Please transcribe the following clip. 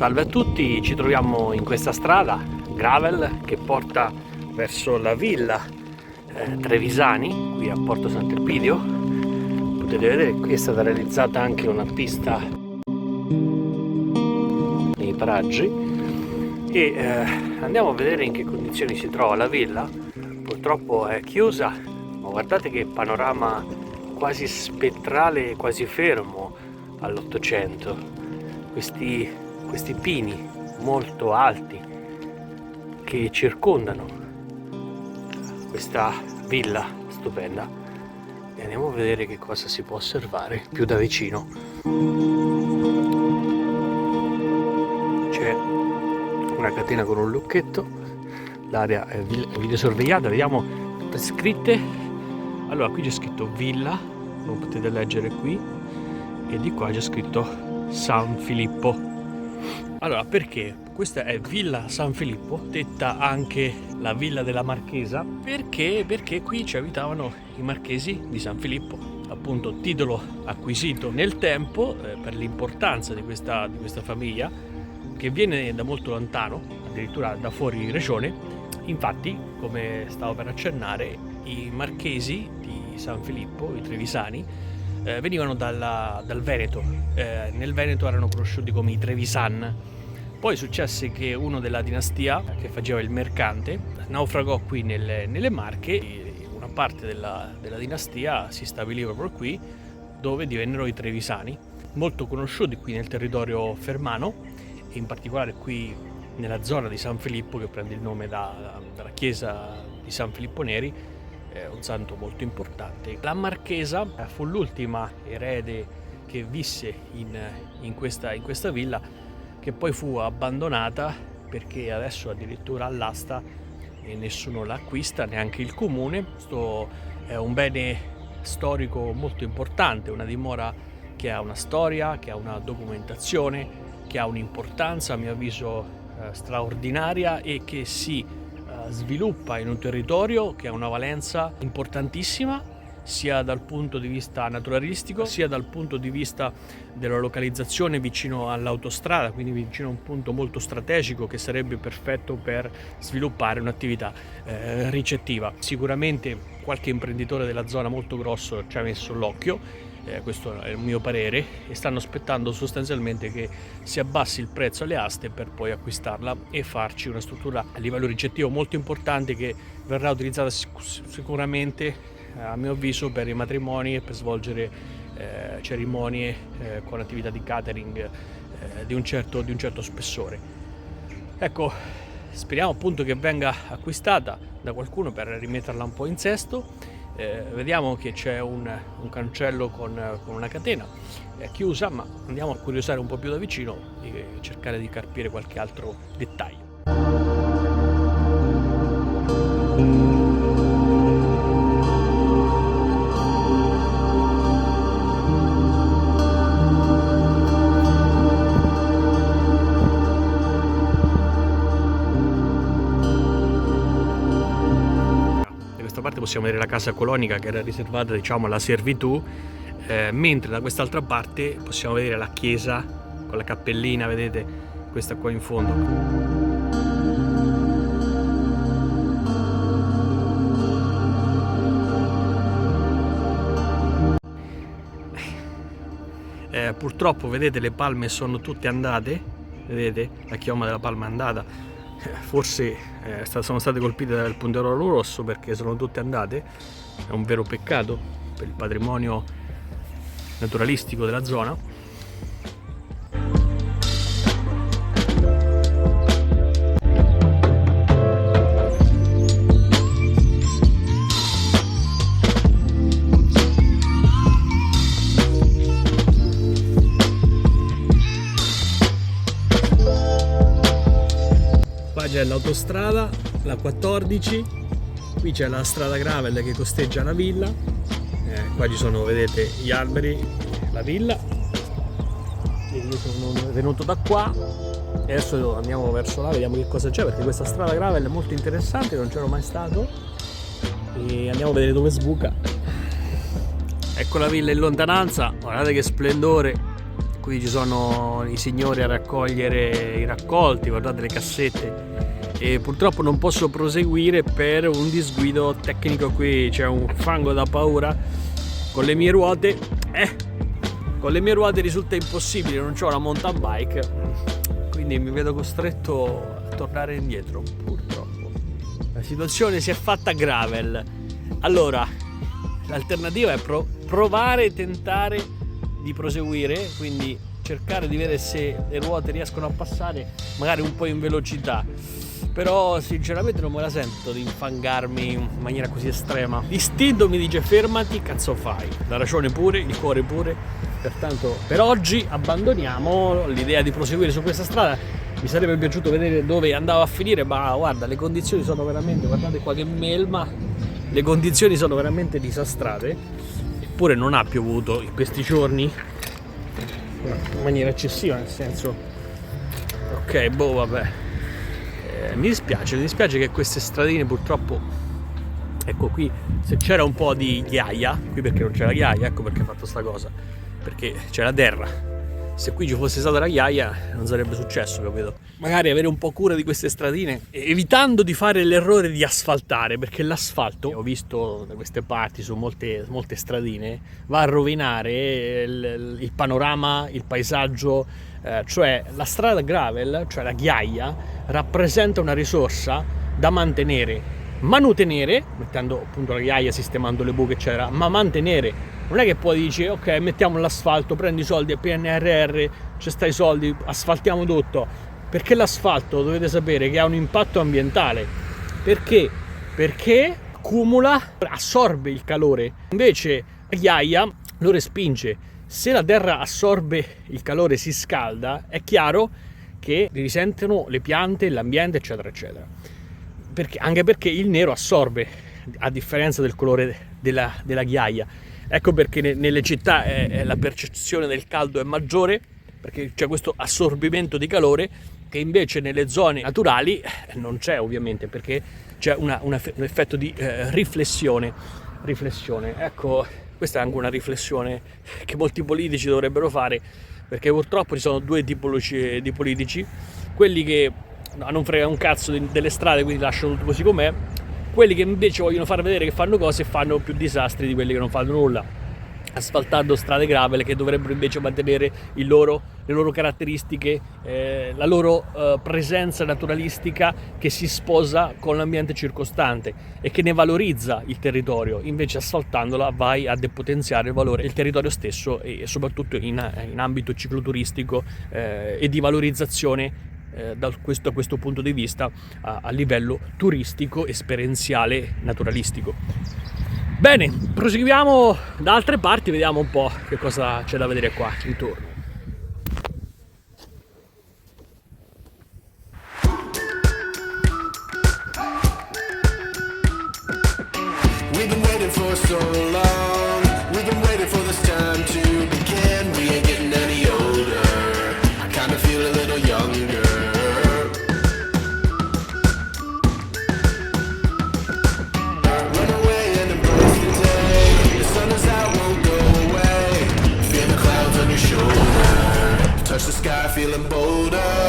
Salve a tutti, ci troviamo in questa strada gravel che porta verso la villa Trevisani, qui a Porto Sant'Elpidio. Potete vedere qui è stata realizzata anche una pista nei paraggi e andiamo a vedere in che condizioni si trova la villa. Purtroppo è chiusa, ma guardate che panorama quasi spettrale, quasi fermo all'Ottocento. Questi pini molto alti che circondano questa villa stupenda, e andiamo a vedere che cosa si può osservare più da vicino. C'è una catena con un lucchetto, l'area è videosorvegliata, vediamo le scritte. Allora, qui c'è scritto villa, lo potete leggere qui, e di qua c'è scritto San Filippo. Allora, perché questa è Villa San Filippo, detta anche la Villa della Marchesa? Perché qui ci abitavano i marchesi di San Filippo, appunto titolo acquisito nel tempo per l'importanza di questa famiglia, che viene da molto lontano, addirittura da fuori regione. Infatti, come stavo per accennare, i marchesi di San Filippo, i Trevisani, venivano dal Veneto. Nel Veneto erano conosciuti come i Trevisan. Poi successe che uno della dinastia che faceva il mercante naufragò qui nelle Marche, e una parte della dinastia si stabiliva proprio qui, dove divennero i Trevisani, molto conosciuti qui nel territorio fermano, e in particolare qui nella zona di San Filippo, che prende il nome dalla chiesa di San Filippo Neri, un santo molto importante. La Marchesa fu l'ultima erede che visse in questa villa, che poi fu abbandonata perché adesso addirittura all'asta e nessuno l'acquista, neanche il comune. Questo è un bene storico molto importante, una dimora che ha una storia, che ha una documentazione, che ha un'importanza a mio avviso straordinaria, e che si sviluppa in un territorio che ha una valenza importantissima, sia dal punto di vista naturalistico, sia dal punto di vista della localizzazione vicino all'autostrada, quindi vicino a un punto molto strategico che sarebbe perfetto per sviluppare un'attività ricettiva. Sicuramente qualche imprenditore della zona molto grosso ci ha messo l'occhio, questo è il mio parere, e stanno aspettando sostanzialmente che si abbassi il prezzo alle aste per poi acquistarla e farci una struttura a livello ricettivo molto importante, che verrà utilizzata sicuramente, a mio avviso, per i matrimoni e per svolgere cerimonie con attività di catering di un certo spessore. Ecco, speriamo appunto che venga acquistata da qualcuno per rimetterla un po' in sesto. Vediamo che c'è un cancello con una catena, è chiusa, ma andiamo a curiosare un po' più da vicino e cercare di capire qualche altro dettaglio. Parte possiamo vedere la casa colonica, che era riservata, diciamo, alla servitù, mentre da quest'altra parte possiamo vedere la chiesa con la cappellina, vedete, questa qua in fondo. Purtroppo vedete le palme sono tutte andate, vedete la chioma della palma è andata. Forse sono state colpite dal punteruolo rosso, perché sono tutte andate. È un vero peccato per il patrimonio naturalistico della zona. C'è l'autostrada, la 14, qui c'è la strada gravel che costeggia la villa, qua ci sono, vedete, gli alberi, la villa, e io sono venuto da qua e adesso andiamo verso là, vediamo che cosa c'è, perché questa strada gravel è molto interessante, non c'ero mai stato, e andiamo a vedere dove sbuca. Ecco la villa in lontananza, guardate che splendore, qui ci sono i signori a raccogliere i raccolti, guardate le cassette, e purtroppo non posso proseguire per un disguido tecnico. Qui c'è un fango da paura con le mie ruote, risulta impossibile, non c'ho la mountain bike, quindi mi vedo costretto a tornare indietro, purtroppo. La situazione si è fatta gravel. Allora, l'alternativa è provare e tentare di proseguire, quindi cercare di vedere se le ruote riescono a passare magari un po' in velocità, però sinceramente non me la sento di infangarmi in maniera così estrema. L'istinto mi dice fermati, cazzo fai, la ragione pure, il cuore pure, pertanto per oggi abbandoniamo l'idea di proseguire su questa strada. Mi sarebbe piaciuto vedere dove andava a finire, ma guarda, le condizioni sono veramente, guardate qua che melma, le condizioni sono veramente disastrate, eppure non ha piovuto in questi giorni in maniera eccessiva, nel senso, ok, boh, vabbè. Mi dispiace che queste stradine purtroppo, ecco qui, se c'era un po' di ghiaia, qui perché non c'era ghiaia, ecco perché ho fatto sta cosa, perché c'è la terra. Se qui ci fosse stata la ghiaia non sarebbe successo, capito? Magari avere un po' cura di queste stradine, evitando di fare l'errore di asfaltare, perché l'asfalto, ho visto da queste parti su molte stradine, va a rovinare il panorama, il paesaggio, cioè la strada gravel, cioè la ghiaia, rappresenta una risorsa da manutenere, mettendo appunto la ghiaia, sistemando le buche eccetera, ma mantenere. Non è che poi dici ok, mettiamo l'asfalto, prendi i soldi al PNRR, ci sta i soldi, asfaltiamo tutto, perché l'asfalto dovete sapere che ha un impatto ambientale. Perché accumula, assorbe il calore, invece la ghiaia lo respinge. Se la terra assorbe il calore, si scalda, è chiaro che risentono le piante, l'ambiente eccetera eccetera, anche perché il nero assorbe, a differenza del colore della ghiaia. Ecco perché nelle città la percezione del caldo è maggiore, perché c'è questo assorbimento di calore, che invece nelle zone naturali non c'è, ovviamente, perché c'è un effetto di riflessione. Ecco, questa è anche una riflessione che molti politici dovrebbero fare, perché purtroppo ci sono due tipologie di politici: quelli che non frega un cazzo delle strade, quindi lasciano tutto così com'è, quelli che invece vogliono far vedere che fanno cose e fanno più disastri di quelli che non fanno nulla, asfaltando strade gravel che dovrebbero invece mantenere le loro caratteristiche, la loro presenza naturalistica che si sposa con l'ambiente circostante e che ne valorizza il territorio. Invece asfaltandola vai a depotenziare il valore del territorio stesso, e soprattutto in ambito cicloturistico e di valorizzazione da questo punto di vista a livello turistico, esperienziale, naturalistico. Bene, proseguiamo da altre parti, vediamo un po' che cosa c'è da vedere qua intorno. We've been waiting for so long, we've been waiting for this time to begin. We ain't getting any older, I kind of feel a little younger. Touch the sky, feeling bolder.